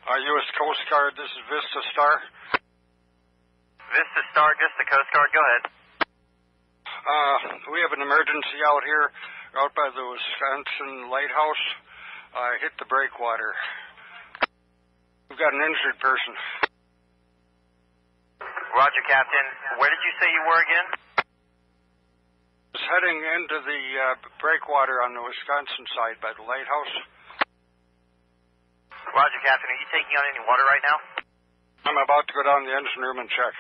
U.S. Coast Guard, this is Vista Star. Vista Star, Vista Coast Guard, go ahead. We have an emergency out here, out by the Wisconsin lighthouse. Hit the breakwater. We've got an injured person. Roger, Captain. Where did you say you were again? It's heading into the breakwater on the Wisconsin side by the lighthouse. Roger, Captain. Are you taking on any water right now? I'm about to go down the engine room and check.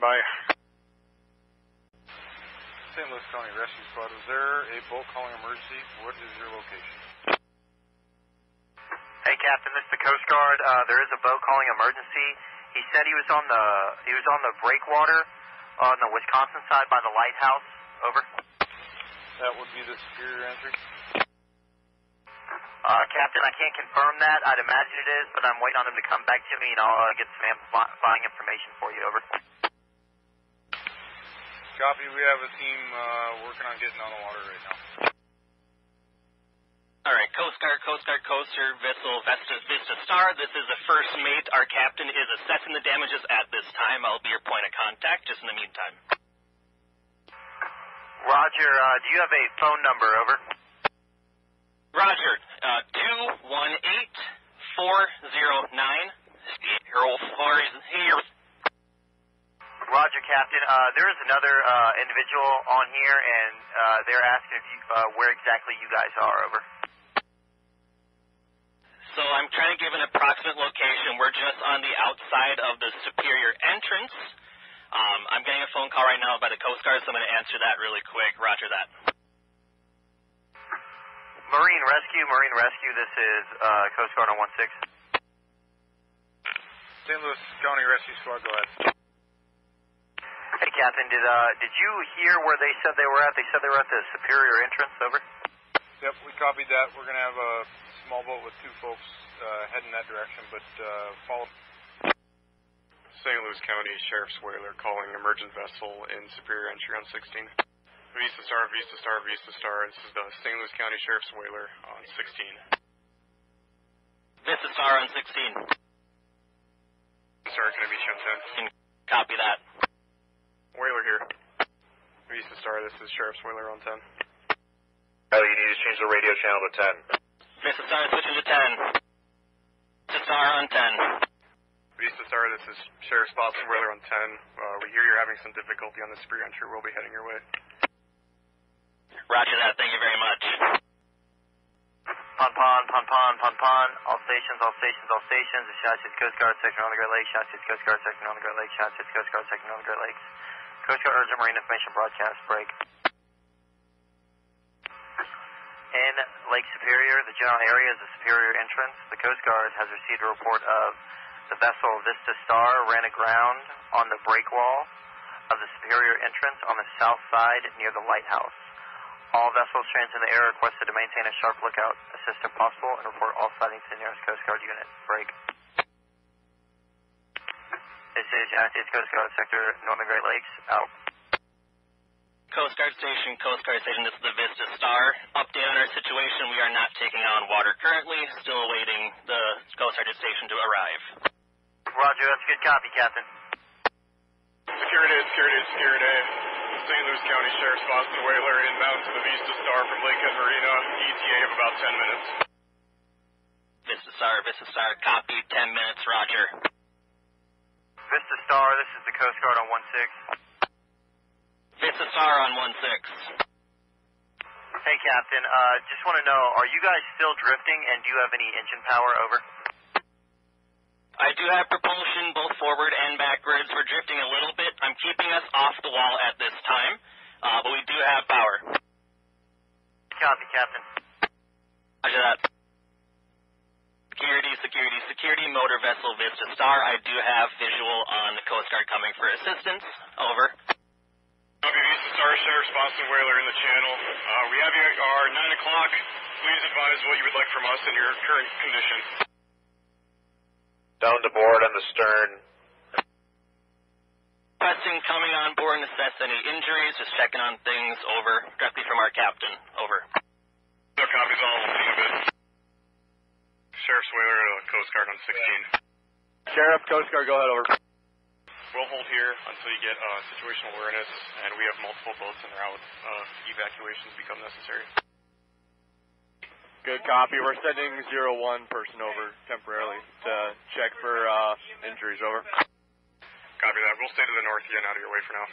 Bye. St. Louis County Rescue Squad, is there a boat calling emergency? What is your location? Hey, Captain, this is the Coast Guard. There is a boat calling emergency. He said he was on the breakwater on the Wisconsin side by the lighthouse. Over. That would be the Superior entry. Captain, I can't confirm that. I'd imagine it is, but I'm waiting on him to come back to me, and I'll get some amplifying information for you. Over. Copy. We have a team working on getting on the water right now. All right, Coast Guard, Coaster, Vessel, Vista Star. This is the first mate. Our captain is assessing the damages at this time. I'll be your point of contact just in the meantime. Roger. Do you have a phone number? Over. Roger. 218-409. Roger, Captain. There is another individual on here, and they're asking if you, where exactly you guys are. Over. So I'm trying to give an approximate location. We're just on the outside of the Superior entrance. I'm getting a phone call right now by the Coast Guard, so I'm going to answer that really quick. Roger that. Marine Rescue, this is Coast Guard on 16. St. Louis County Rescue Squad, go ahead. Hey, Captain, did you hear where they said they were at? They said they were at the Superior entrance. Over. Yep, we copied that. We're going to have a small boat with two folks heading that direction, but follow. St. Louis County Sheriff's Whaler calling emergent vessel in Superior entry on 16. Vista Star, Vista Star, Vista Star. This is the St. Louis County Sheriff's Whaler on 16. Vista Star on 16. Star, can I be shown 10? Copy that. Whaler here. Vista Star, this is Sheriff's Whaler on 10. Oh, you need to change the radio channel to 10. Vista Star switching to 10. Vista Star on 10. Vista Star, this is Sheriff Boston Whaler on 10. We hear you're having some difficulty on the Superior entry. We'll be heading your way. Roger that. Thank you very much. Pon. All stations. The United States Coast Guard, Section on the Great Lakes. United States Coast Guard, Section on the Great Lakes. United States Coast Guard, Section on the Great Lakes. Coast Guard urgent marine information broadcast break. In Lake Superior, the general area is the Superior entrance. The Coast Guard has received a report of the vessel Vista Star ran aground on the breakwall of the Superior entrance on the south side near the lighthouse. All vessels transiting the air are requested to maintain a sharp lookout, assist if possible, and report all sightings to the nearest Coast Guard unit. Break. This is United States Coast Guard Sector Northern Great Lakes. Out. Coast Guard Station, this is the Vista Star. Update on our situation, we are not taking on water currently, still awaiting the Coast Guard Station to arrive. Roger, that's a good copy, Captain. Security. St. Louis County Sheriff's Boston Whaler inbound to the Vista Star from Lakehead Marina, ETA of about 10 minutes. Vista Star, copy, 10 minutes, roger. Vista Star, this is the Coast Guard on 16. Vista Star on 16. Hey, Captain, just want to know, are you guys still drifting, and do you have any engine power? Over. I do have propulsion both forward and backwards. We're drifting a little bit. I'm keeping us off the wall at this time, but we do have power. Copy, Captain. Roger that. Security, motor vessel Vista Star. I do have visual on the Coast Guard coming for assistance. Over. Copy, Vista Star, Sheriff's Boston Whaler in the channel. We have you at our 9 o'clock. Please advise what you would like from us in your current condition. Down to board on the stern. Requesting coming on board and assess any injuries. Just checking on things. Over. Directly from our captain. Over. No copies all. Sheriff Sheriff's Whaler to Coast Guard on 16. Sheriff, Coast Guard, go ahead, over. We'll hold here until you get situational awareness, and we have multiple boats en route. Evacuations become necessary. Good copy. We're sending 01 person over temporarily to check for injuries, over. Copy that. We'll stay to the north, get out of your way for now.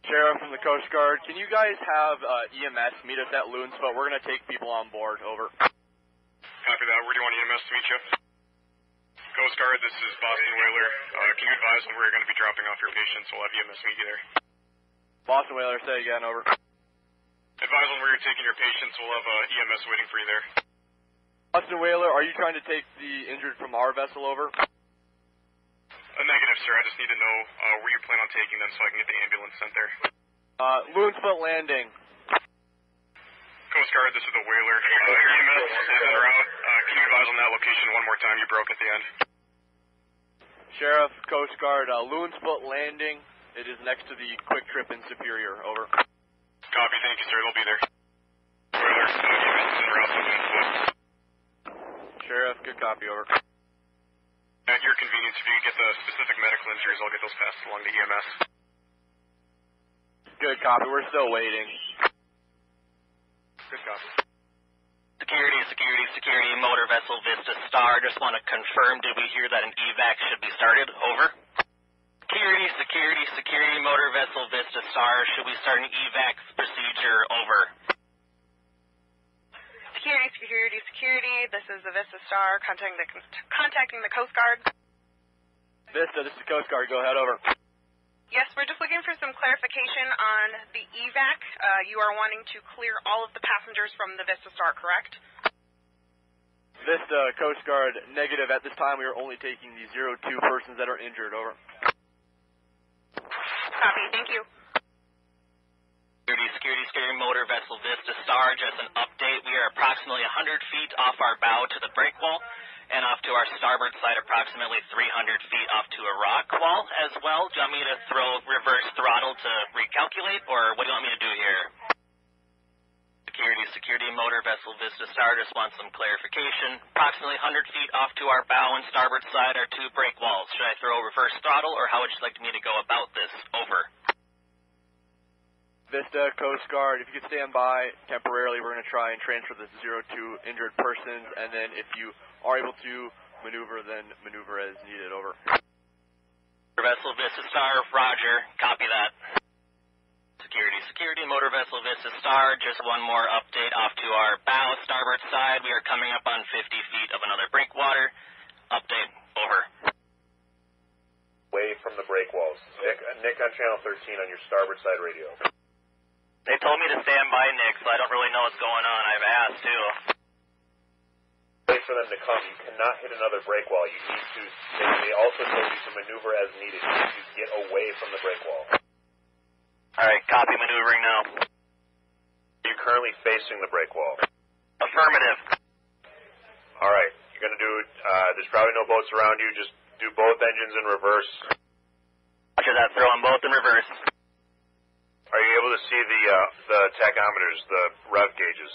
Sheriff from the Coast Guard, can you guys have EMS meet us at Loon's Foot? We're going to take people on board, over. Copy that. Where do you want EMS to meet you? Coast Guard, this is Boston Whaler. Can you advise when we're going to be dropping off your patients? We'll have EMS meet you there. Boston Whaler, say again, over. Advise when we're taking your patients. We'll have EMS waiting for you there. Boston Whaler, are you trying to take the injured from our vessel, over? Negative, sir. I just need to know where you plan on taking them so I can get the ambulance sent there. Loon's Foot Landing. Coast Guard, this is the Whaler. Your EMS is en route. Can you advise on that location one more time? You broke at the end. Sheriff, Coast Guard, Loon's Foot Landing. It is next to the Quick Trip in Superior, over. Copy, thank you, sir. They'll be there. Whaler, EMS is en route to Loon's Foot. Sheriff, good copy, over. At your convenience, if you get the specific medical injuries, I'll get those passed along to EMS. Good copy. We're still waiting. Good copy. Security, motor vessel Vista Star. Just want to confirm, did we hear that an evac should be started? Over. Security, motor vessel Vista Star. Should we start an evac procedure? Over. Security. This is the Vista Star contacting the Coast Guard. Vista, this is Coast Guard. Go ahead, over. Yes, we're just looking for some clarification on the evac. You are wanting to clear all of the passengers from the Vista Star, correct? Vista, Coast Guard, negative. At this time, we are only taking the 02 persons that are injured, over. Copy, thank you. Security, motor vessel Vista Star. Just an update. We are approximately 100 feet off our bow to the break wall, and off to our starboard side approximately 300 feet off to a rock wall as well. Do you want me to throw reverse throttle to recalculate, or what do you want me to do here? Security, motor vessel Vista Star. Just want some clarification. Approximately 100 feet off to our bow and starboard side are two break walls. Should I throw reverse throttle, or how would you like me to go about this? Over. Vista, Coast Guard, if you could stand by temporarily, we're going to try and transfer the 02 injured persons, and then if you are able to maneuver, then maneuver as needed, over. Vessel Vista Star, roger, copy that. Security, motor vessel Vista Star, just one more update off to our bow, starboard side. We are coming up on 50 feet of another breakwater. Update, over. Away from the breakwalls. Nick on channel 13 on your starboard side radio. They told me to stand by, Nick, so I don't really know what's going on. I've asked, too. Wait for them to come. You cannot hit another break wall. You need to... They also told you to maneuver as needed. You need to get away from the break wall. All right, copy maneuvering now. Are you currently facing the break wall? Affirmative. All right. You're going to do... there's probably no boats around you. Just do both engines in reverse. Roger that. Throw them both in reverse. Are you able to see the tachometers, the rev gauges?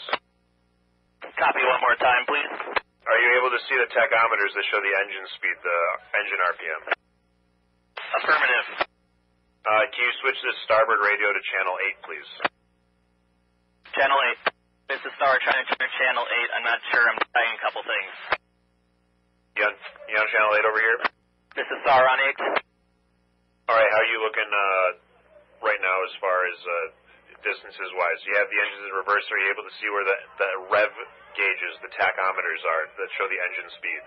Copy one more time, please. Are you able to see the tachometers that show the engine speed, the engine RPM? Affirmative. Can you switch this starboard radio to channel 8, please? Channel 8. Vista Star trying to turn channel 8. I'm not sure. I'm trying a couple things. You on channel 8 over here? Vista Star on 8. All right, how are you looking right now as far as distances-wise? You have the engines in reverse. Are you able to see where the rev gauges, the tachometers are that show the engine speed?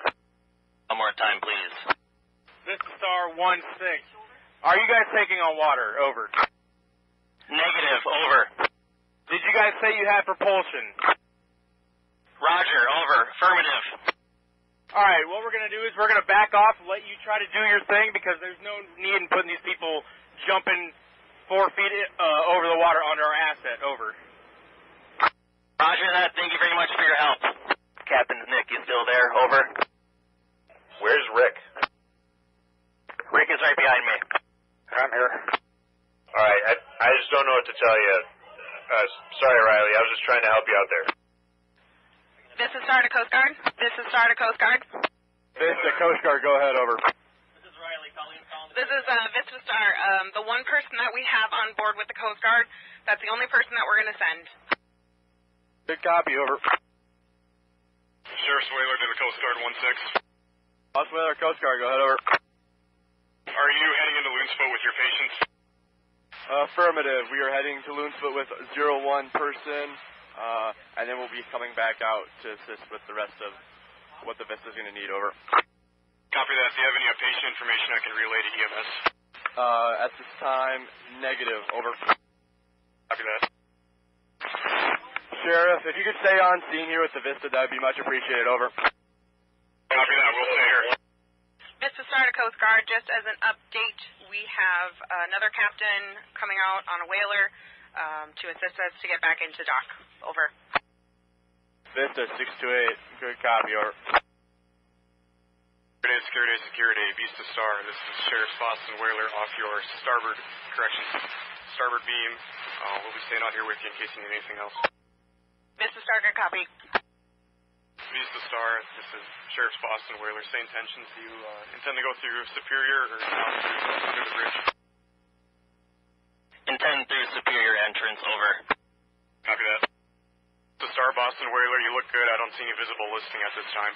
One more time, please. Vista Star 1-6. Are you guys taking on water? Over. Negative. Over. Did you guys say you had propulsion? Roger. Over. Affirmative. All right, what we're going to do is we're going to back off and let you try to do your thing because there's no need in putting these people jumping 4 feet over the water onto our asset. Over. Roger that. Thank you very much for your help. Captain Nick, you still there? Over. Where's Rick? Rick is right behind me. I'm here. All right, I just don't know what to tell you. Sorry, Riley. I was just trying to help you out there. This is Star to Coast Guard. Vista Star to Coast Guard. Vista Coast Guard, go ahead, over. This is Vista Star. The one person that we have on board with the Coast Guard, that's the only person that we're going to send. Good copy, over. Sheriff's Whaler to the Coast Guard 1-6. Whaler, Coast Guard, go ahead, over. Are you heading into Loonsfoot with your patients? Affirmative. We are heading to Loonsfoot with 01 person, and then we'll be coming back out to assist with the rest of what the Vista's going to need, over. Copy that. Do you have any patient information I can relay to EMS? At this time, negative, over. Copy that. Sheriff, if you could stay on scene here with the Vista, that would be much appreciated, over. Copy that. We'll stay here. Vista Star to Coast Guard, just as an update, we have another captain coming out on a whaler to assist us to get back into dock. Over. Vista 628, good copy, over. Security, Vista Star. This is Sheriff Boston Whaler off your starboard beam. We'll be staying out here with you in case you need anything else. Vista Star, good copy. Vista Star, this is Sheriff Boston Whaler. Same intentions. Do you intend to go through Superior or under the bridge? Intend through Superior entrance, over. Copy that. Vista Star, Boston Whaler, you look good. I don't see any visible listing at this time.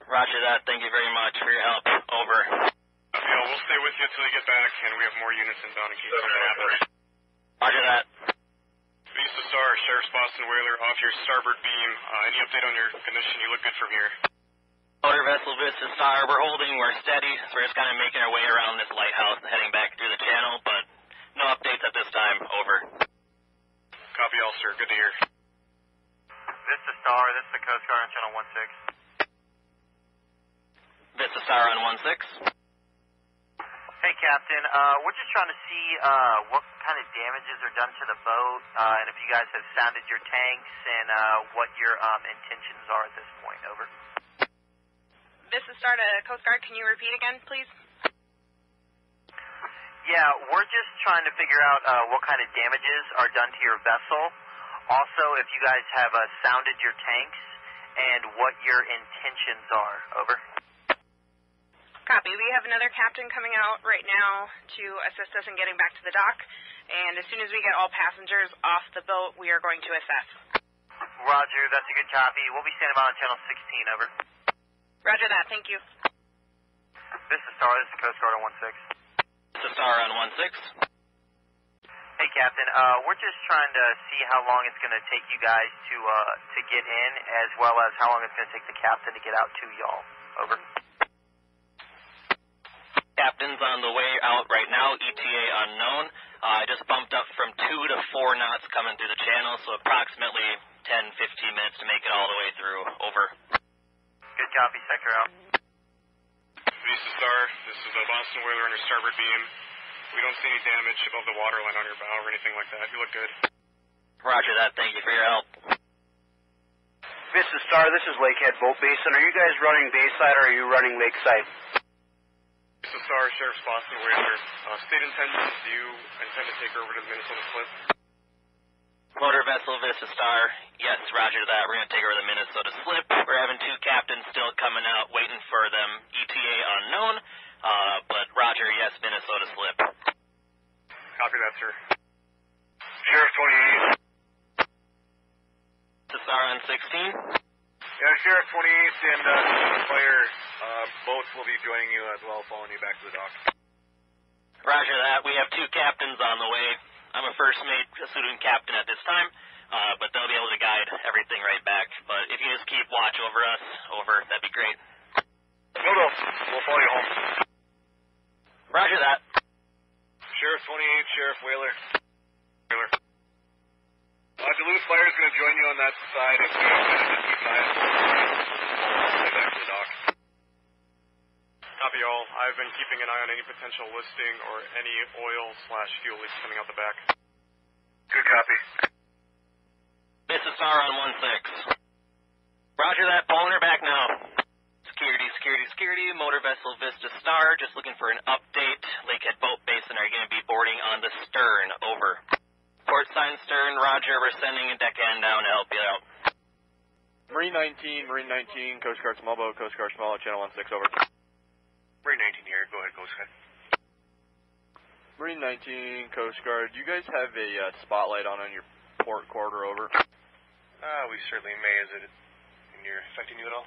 Roger that. Thank you very much for your help, over. We'll stay with you until you get back, and we have more units inbound in case something happens. Roger that. Vista Star, Sheriff Boston Whaler, off your starboard beam. Any update on your condition? You look good from here. Motor vessel Vista Star, we're holding, we're steady, so we're just kind of making our way around this lighthouse and heading back through the channel, but no updates at this time, over. Copy all, sir. Good to hear. Vista Star, this is the Coast Guard on Channel 16. Vista Star on 16. Hey, Captain. We're just trying to see what kind of damages are done to the boat, and if you guys have sounded your tanks, and what your intentions are at this point. Over. Vista Star to Coast Guard. Can you repeat again, please? Yeah, we're just trying to figure out what kind of damages are done to your vessel. Also, if you guys have sounded your tanks, and what your intentions are. Over. Copy. We have another captain coming out right now to assist us in getting back to the dock, and as soon as we get all passengers off the boat, we are going to assess. Roger, that's a good copy. We'll be standing by on Channel 16, over. Roger that. Thank you. Vista Star, this is the Coast Guard on 16. Vista Star on 16. Hey, Captain. We're just trying to see how long it's going to take you guys to get in, as well as how long it's going to take the captain to get out to y'all. Over. Captain's on the way out right now, ETA unknown. I just bumped up from 2 to 4 knots coming through the channel, so approximately 10-15 minutes to make it all the way through. Over. Good copy, sector out. Vista Star, this is a Boston Whaler on your starboard beam. We don't see any damage above the waterline on your bow or anything like that. You look good. Roger that. Thank you for your help. Vista Star, this is Lakehead Boat Basin. Are you guys running bayside or are you running lakeside? Vista Star, Sheriff's Boston Whaler. State intentions, do you intend to take her over to the Minnesota Slip? Motor vessel Vista Star, yes, roger that. We're going to take over the Minnesota Slip. We're having 2 captains still coming out, waiting for them. ETA unknown, but roger, yes, Minnesota Slip. Copy that, sir. Sheriff 28. Vista Star on 16. Yeah, Sheriff 28 and Fire boats will be joining you as well, following you back to the dock. Roger that. We have 2 captains on the way. I'm a first mate, student captain at this time, but they'll be able to guide everything right back. But if you just keep watch over us, over, that'd be great. No, we'll follow you home. Roger that. Sheriff 28, Sheriff Whaler. Duluth Fire is going to join you on that side. If we have any side, we'll back to the dock. Copy all. I've been keeping an eye on any potential listing or any oil/fuel leaks coming out the back. Good copy. Vista Star on 16. Roger that. Pulling her back now. Security. Motor vessel Vista Star. Just looking for an update. Lakehead Boat Basin are going to be boarding on the stern. Over. Port sign stern. Roger. We're sending a deckhand down to help you out. Marine 19, Coast Guard small boat, Coast Guard small boat, channel 16, over. Marine 19 here. Go ahead, Coast Guard. Marine 19, Coast Guard, do you guys have a spotlight on your port quarter, over? We certainly may. Is it affecting you at all?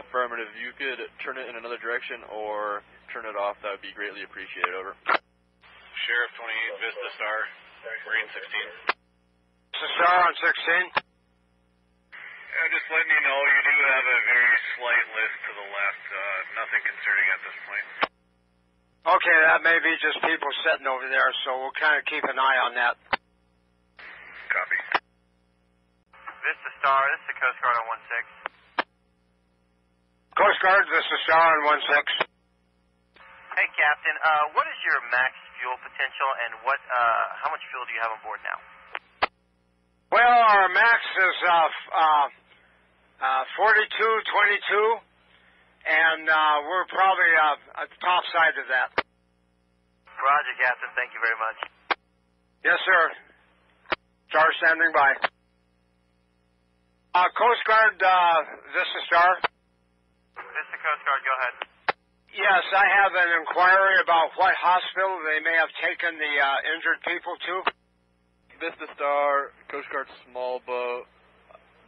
Affirmative. You could turn it in another direction or turn it off. That would be greatly appreciated, over. Sheriff 28, Vista Star, Marine 16. Vista Star on 16. Just letting you know, you do have a very slight lift to the left. Nothing concerning at this point. Okay, that may be just people sitting over there, so we'll kind of keep an eye on that. Copy. Vista Star, this is the Coast Guard on 16. Coast Guard, Vista Star on 16. Hey, Captain, what is your max fuel potential, and how much fuel do you have on board now? Well, our max is 42.22, and we're probably at the top side of that. Roger, Captain. Thank you very much. Yes, sir. Star standing by. Coast Guard, Vista Star. Vista Coast Guard, go ahead. Yes, I have an inquiry about what hospital they may have taken the injured people to. Vista Star, Coast Guard small boat.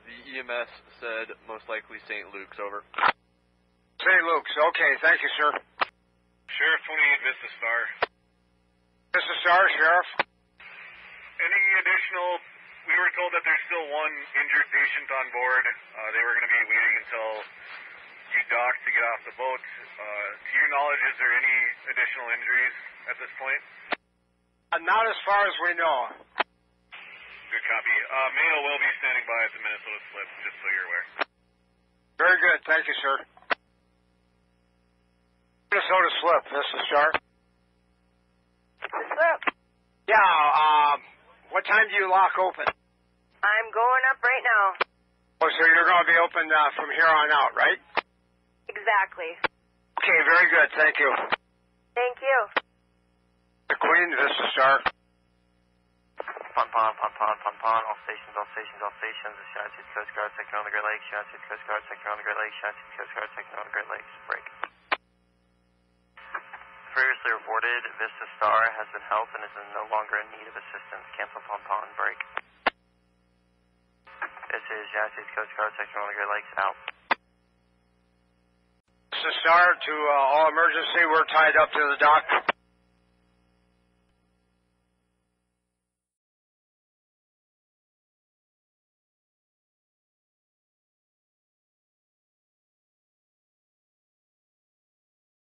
The EMS said most likely St. Luke's, over. St. Luke's. Okay, thank you, sir. Sheriff 28, Vista Star. Vista Star, Sheriff. Any additional... We were told that there's still one injured patient on board. They were going to be waiting until you docked to get off the boat. To your knowledge, is there any additional injuries at this point? Not as far as we know. Good copy. Mayo will be standing by at the Minnesota slip, just so you're aware. Very good. Thank you, sir. Minnesota slip, Vista Star. Slip. Yeah, what time do you lock open? I'm going up right now. Oh, so you're going to be open from here on out, right? Exactly. Okay, very good. Thank you. Thank you. The Queen, Vista Star. Pon, all stations, the United States Coast Guard, sector on the Great Lakes, United States Coast Guard, sector on the Great Lakes, United States Coast Guard, sector on the Great Lakes, break. Previously reported, Vista Star has been helped and is no longer in need of assistance. Cancel pon, break. This is United States Coast Guard, sector on the Great Lakes, out. Vista Star to all emergency, we're tied up to the dock.